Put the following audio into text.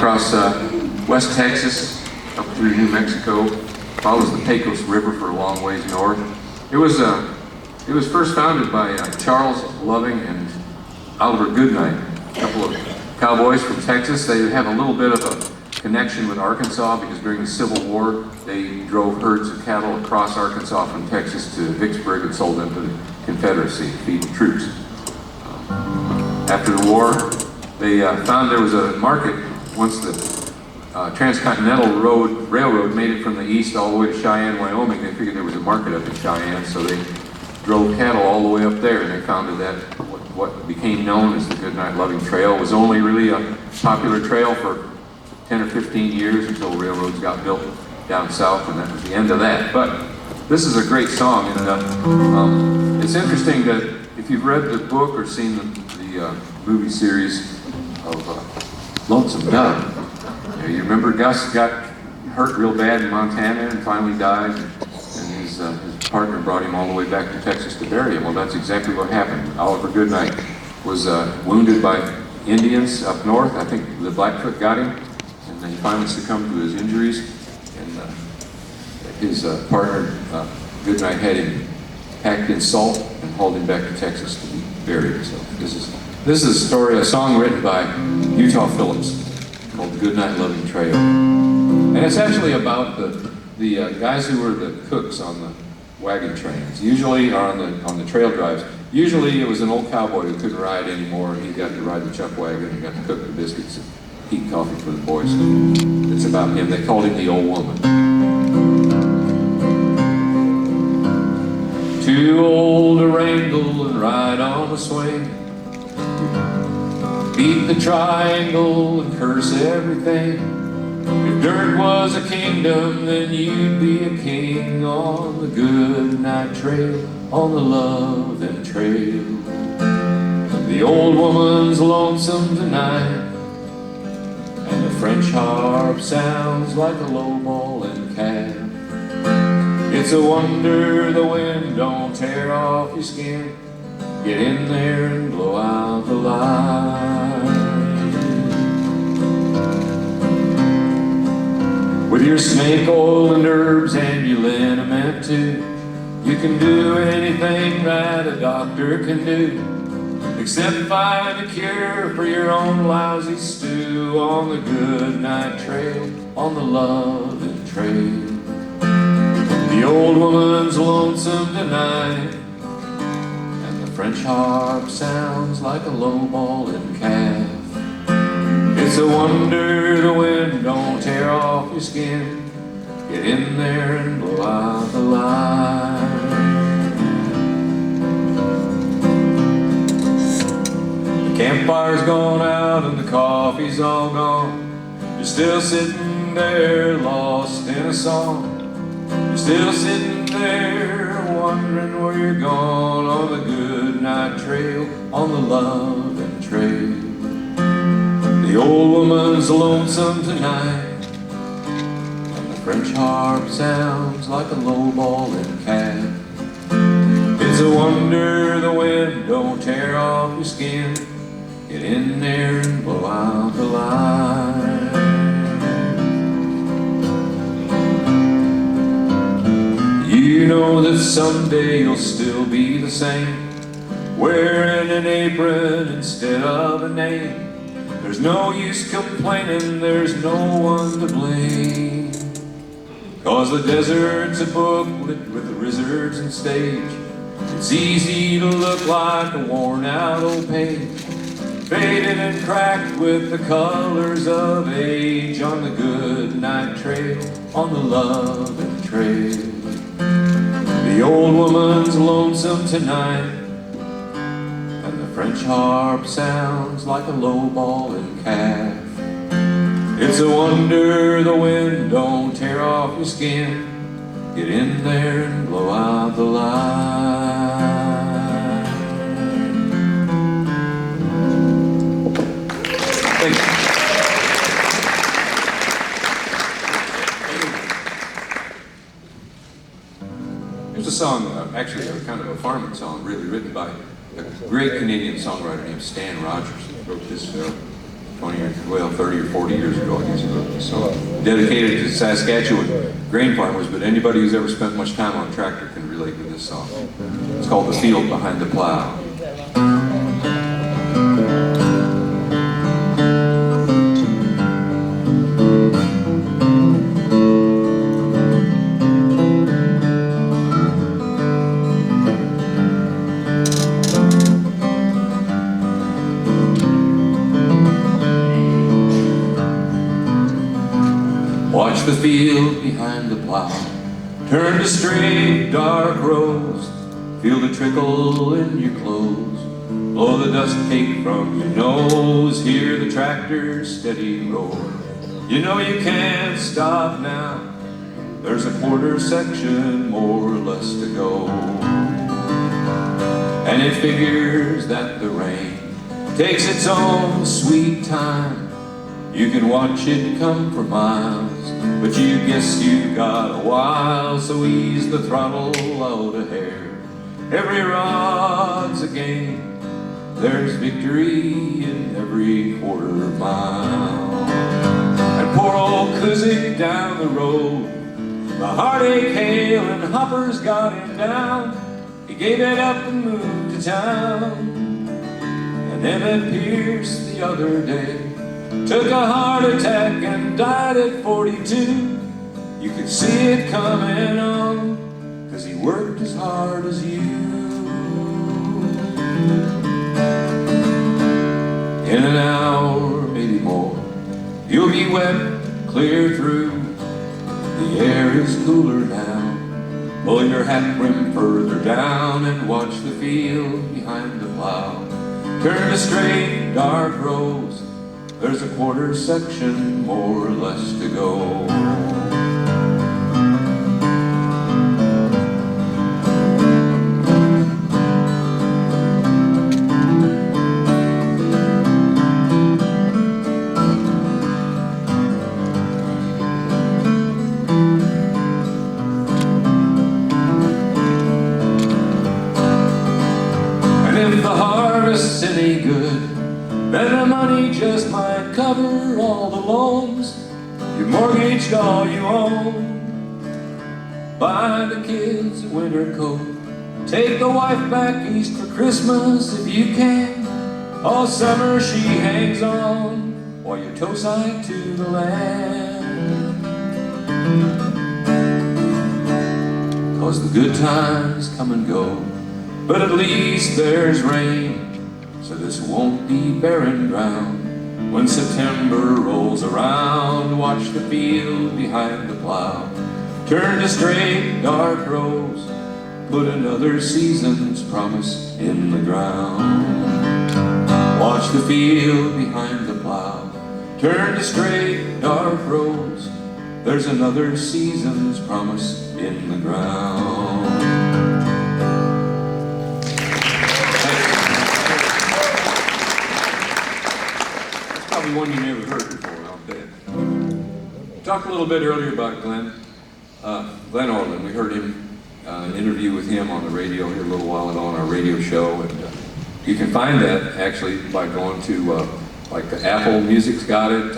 across West Texas, up through New Mexico, follows the Pecos River for a long ways north. It was first founded by Charles Loving and Oliver Goodnight, a couple of cowboys from Texas. They have a little bit of a connection with Arkansas because during the Civil War, they drove herds of cattle across Arkansas from Texas to Vicksburg and sold them to the Confederacy to feed the troops. After the war, they found there was a market once the Transcontinental Railroad made it from the east all the way to Cheyenne, Wyoming. They figured there was a market up in Cheyenne, so they drove cattle all the way up there, and they founded that what became known as the Goodnight Loving Trail. It was only really a popular trail for 10 or 15 years until railroads got built down south, and that was the end of that. But this is a great song, and it's interesting that if you've read the book or seen the movie series of Lonesome Dove, you remember Gus got hurt real bad in Montana and finally died, and his partner brought him all the way back to Texas to bury him. Well, that's exactly what happened. Oliver Goodnight was wounded by Indians up north. I think the Blackfoot got him, and then he finally succumbed to his injuries, and his partner Goodnight had him packed in salt and hauled him back to Texas to be buried. So this is a story, a song written by Utah Phillips called Goodnight Loving Trail. And it's actually about the guys who were the cooks on the wagon trains, usually, or on the trail drives. Usually it was an old cowboy who couldn't ride anymore, and he got to ride the chuck wagon and got to cook the biscuits and heat coffee for the boys. It's about him. They called him the old woman. Too old to wrangle and ride on a swing, beat the triangle and curse everything. If dirt was a kingdom, then you'd be a king on the Goodnight Trail, on the loving trail. The old woman's lonesome tonight, and the French harp sounds like a low-ballin' calf. It's a wonder the wind don't tear off your skin. Get in there and blow out the light. With your snake oil and herbs and your liniment too, you can do anything that a doctor can do, except find a cure for your own lousy stew on the Goodnight Trail, on the loving trail. The old woman's lonesome tonight, and the French harp sounds like a low-ballin' calf. It's a wonder the wind don't tear off your skin. Get in there and blow out the light. The campfire's gone out and the coffee's all gone. You're still sitting there lost in a song. You're still sitting there wondering where you're gone on the Goodnight Trail, on the loving trail. The old woman's lonesome tonight, and the French harp sounds like a low-ballin' calf. It's a wonder the wind don't tear off your skin. Get in there and blow out the light. You know that someday you'll still be the same, wearing an apron instead of a name. There's no use complaining, there's no one to blame, 'cause the desert's a booklet with the wizards and stage. It's easy to look like a worn out old page, faded and cracked with the colors of age, on the Goodnight Trail, on the loving trail. The old woman's lonesome tonight, and the French harp sounds like a low-ballin' calf. It's a wonder the wind don't tear off your skin. Get in there and blow out the light. Thank you. Here's a song, actually kind of a farming song, really written by a great Canadian songwriter named Stan Rogers. He wrote this 20 years, well, 30 or 40 years ago, I guess he wrote this song. Dedicated to Saskatchewan grain farmers, but anybody who's ever spent much time on a tractor can relate to this song. It's called The Field Behind the Plow. Watch the field behind the plow, turn to straight dark rows, feel the trickle in your clothes, blow the dust cake from your nose, hear the tractor's steady roar. You know you can't stop now, there's a quarter section more or less to go. And it figures that the rain takes its own sweet time. You can watch it come for miles, but you guess you got a while, so ease the throttle out a hair. Every rod's a game, there's victory in every quarter mile. And poor old Kuzik down the road, the heartache hail and hoppers got him down. He gave it up and moved to town. And Emmett Pierce the other day took a heart attack and died at 42. You could see it coming on, 'cause he worked as hard as you. In an hour, maybe more, you'll be wet clear through. The air is cooler now. Pull your hat brim further down and watch the field behind the plow. Turn to straight dark rows, there's a quarter section more or less to go. And if the harvest's any good, then the money just might cover all the loans. You mortgaged all you own. Buy the kids a winter coat. Take the wife back east for Christmas if you can. All summer she hangs on while you're toe-side to the land. 'Cause the good times come and go, but at least there's rain, so this won't be barren ground. When September rolls around, watch the field behind the plow. Turn to straight dark rows, put another season's promise in the ground. Watch the field behind the plow. Turn to straight dark rows, there's another season's promise in the ground. One you never heard before, I'll bet. Talked a little bit earlier about Glenn Orland. We heard him, an interview with him on the radio here a little while ago on our radio show, and you can find that actually by going to like the Apple Music's got it.